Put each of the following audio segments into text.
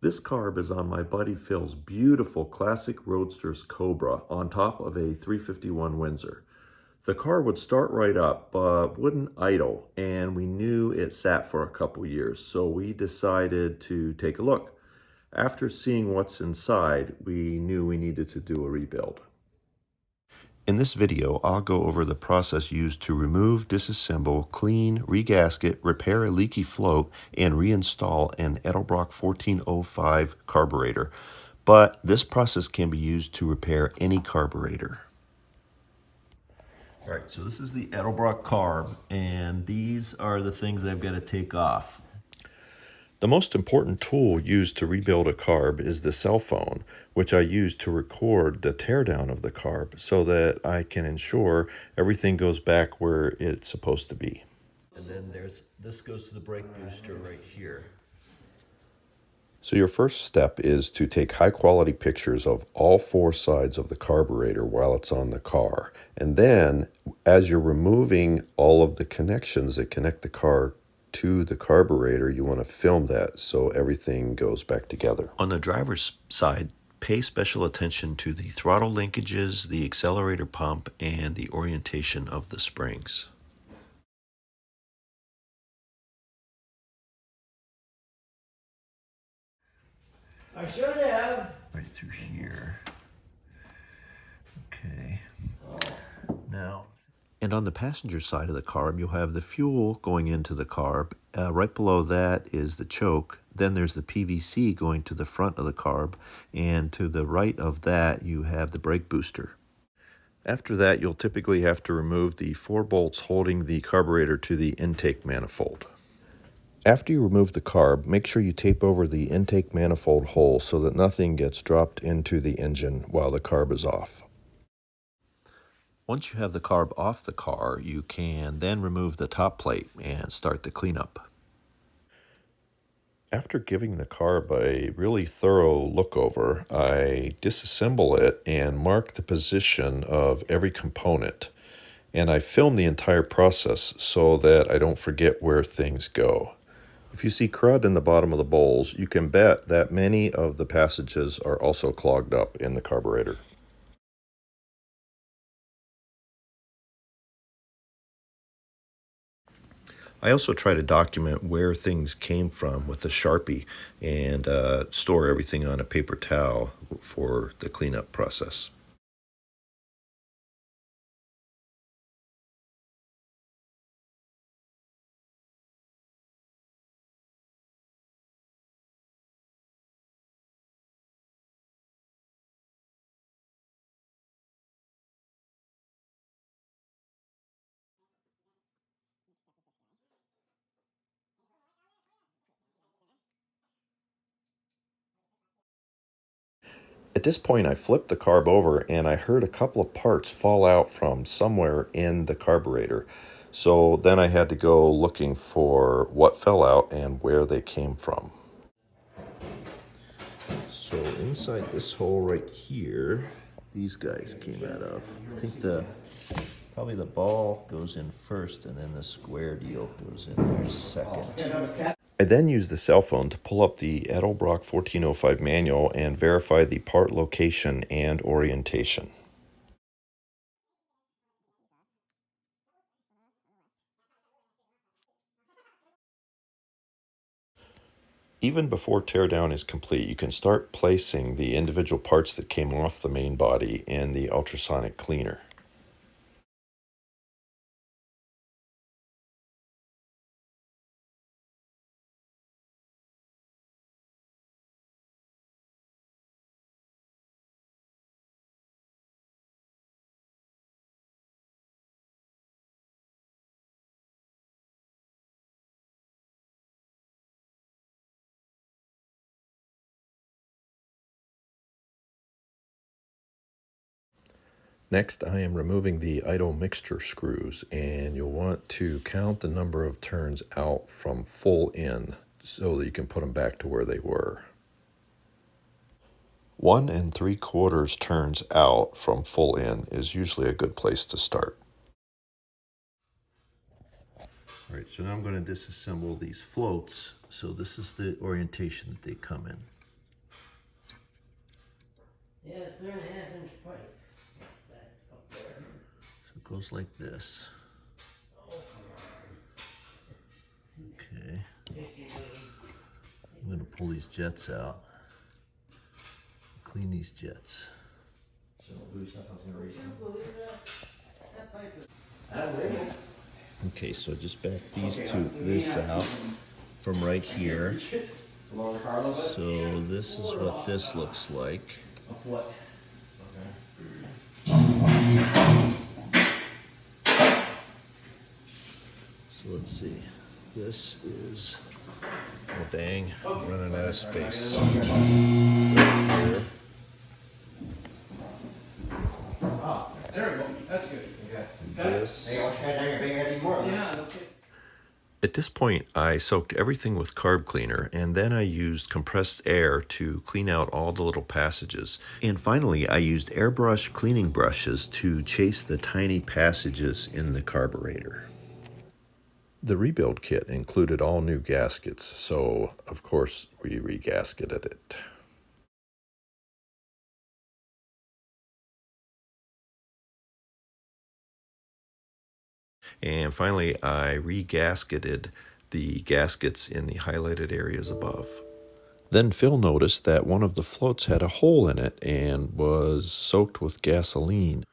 This carb is on my buddy Phil's beautiful classic Roadster's Cobra on top of a 351 Windsor. The car would start right up, but wouldn't idle, and we knew it sat for a couple years, so we decided to take a look. After seeing what's inside, we knew we needed to do a rebuild. In this video, I'll go over the process used to remove, disassemble, clean, regasket, repair a leaky float, and reinstall an Edelbrock 1405 carburetor. But this process can be used to repair any carburetor. All right, so this is the Edelbrock carb, and these are the things I've got to take off. The most important tool used to rebuild a carb is the cell phone, which I use to record the teardown of the carb so that I can ensure everything goes back where it's supposed to be. And then this goes to the brake booster right here. So your first step is to take high quality pictures of all four sides of the carburetor while it's on the car. And then as you're removing all of the connections that connect the car to the carburetor, you want to film that so everything goes back together. On the driver's side, pay special attention to the throttle linkages, the accelerator pump, and the orientation of the springs. I should have. Right through here. Okay. Now. And on the passenger side of the carb, you'll have the fuel going into the carb. Right below that is the choke. Then there's the PVC going to the front of the carb. And to the right of that, you have the brake booster. After that, you'll typically have to remove the 4 bolts holding the carburetor to the intake manifold. After you remove the carb, make sure you tape over the intake manifold hole so that nothing gets dropped into the engine while the carb is off. Once you have the carb off the car, you can then remove the top plate and start the cleanup. After giving the carb a really thorough look over, I disassemble it and mark the position of every component. And I film the entire process so that I don't forget where things go. If you see crud in the bottom of the bowls, you can bet that many of the passages are also clogged up in the carburetor. I also try to document where things came from with a Sharpie and store everything on a paper towel for the cleanup process. At this point, I flipped the carb over and I heard a couple of parts fall out from somewhere in the carburetor. So then I had to go looking for what fell out and where they came from. So inside this hole right here, these guys came out of. I think probably the ball goes in first and then the square deal goes in there second. I then used the cell phone to pull up the Edelbrock 1405 manual and verify the part location and orientation. Even before teardown is complete, you can start placing the individual parts that came off the main body in the ultrasonic cleaner. Next, I am removing the idle mixture screws, and you'll want to count the number of turns out from full in so that you can put them back to where they were. 1 3/4 turns out from full in is usually a good place to start. All right, so now I'm going to disassemble these floats. So this is the orientation that they come in. Yeah, it's 3.5-inch pipe. That up there. So it goes like this. Oh, come Okay. on. 50 I'm going to pull these jets out. Clean these jets. So blue stuff I was gonna reach. That pipe is. Okay, so just back this out from right here. Lower the car a little bit? So this is what this looks like. Of what? So let's see. This is, oh dang, I'm running out of space. Right here. Ah, there we go. That's good. Okay. This. Hey, why don't you hang your finger any more? Yeah, okay. At this point, I soaked everything with carb cleaner, and then I used compressed air to clean out all the little passages. And finally, I used airbrush cleaning brushes to chase the tiny passages in the carburetor. The rebuild kit included all new gaskets, so of course we regasketed it. And finally, I regasketed the gaskets in the highlighted areas above. Then Phil noticed that one of the floats had a hole in it and was soaked with gasoline.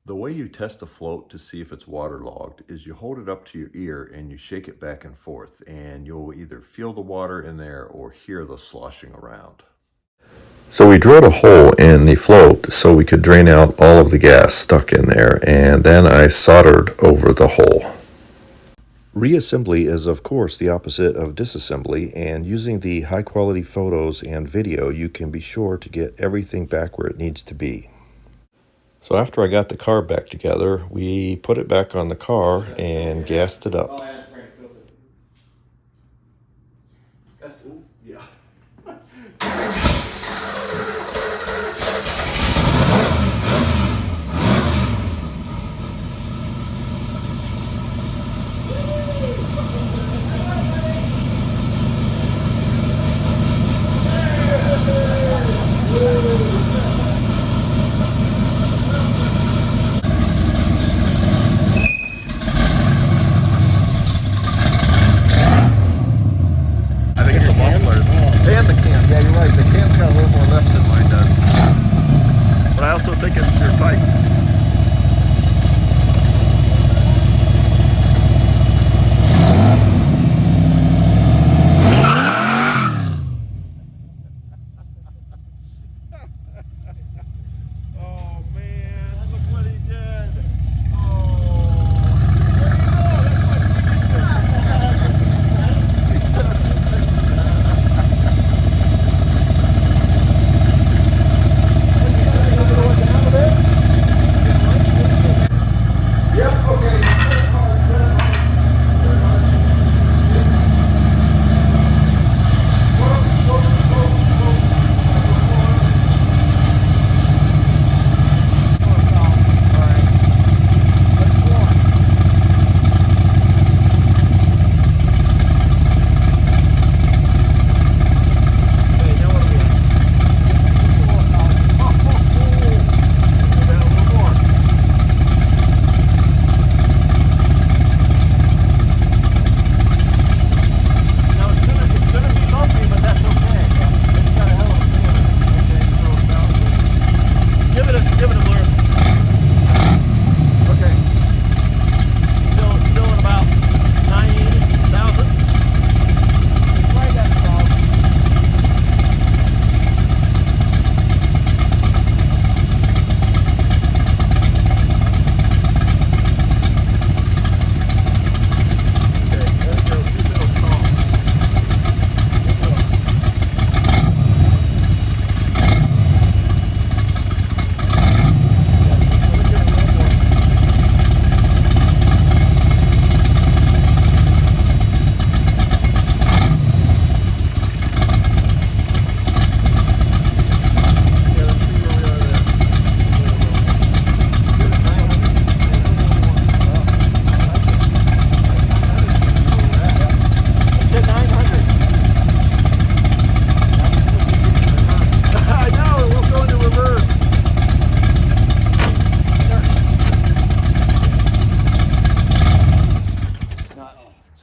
The way you test a float to see if it's waterlogged is you hold it up to your ear and you shake it back and forth, and you'll either feel the water in there or hear the sloshing around. So we drilled a hole in the float so we could drain out all of the gas stuck in there, and then I soldered over the hole. Reassembly is of course the opposite of disassembly, and using the high quality photos and video you can be sure to get everything back where it needs to be. So after I got the car back together, we put it back on the car and gassed it up. That's, ooh, yeah.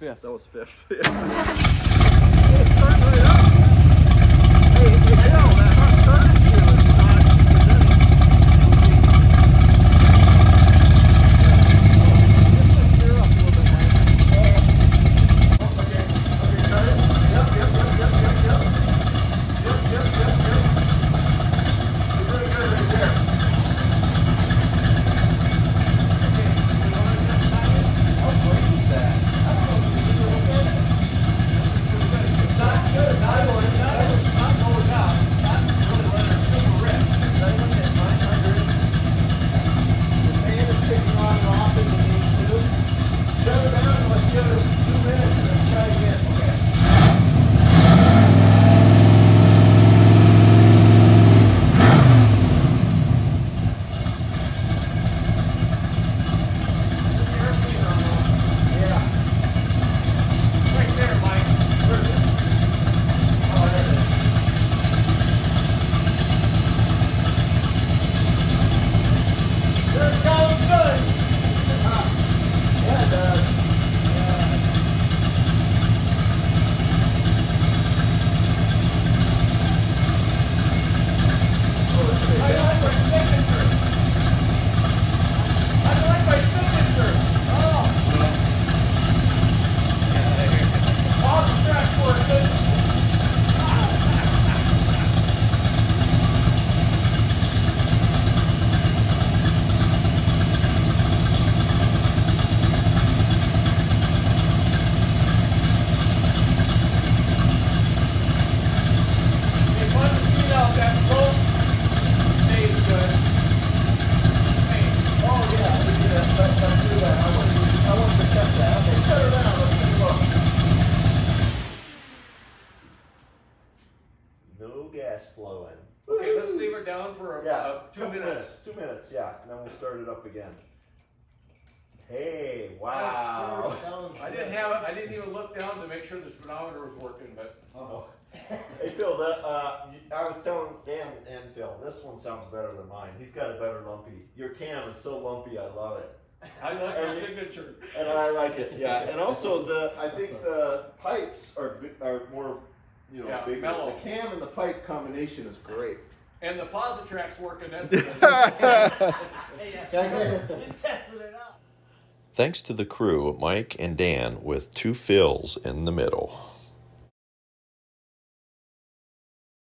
fifth. That was fifth. Hey, it's starting right up. Hey, you can tell that hot starter seal is not No gas flowing. Okay, let's leave her down for Yeah, 2 minutes. 2 minutes, yeah, and then we'll start it up again. Hey, wow. I didn't even look down to make sure the speedometer was working, but Oh. Hey Phil, I was telling Dan and Phil, this one sounds better than mine. He's got a better lumpy. Your cam is so lumpy, I love it. I like your signature. And I like it, yeah. And also I think the pipes are more, Yeah, bigger. mellow. The cam and the pipe combination is great. And the Positrack's working. That's good. You tested it out. Thanks to the crew, Mike and Dan, with 2 Phils in the middle.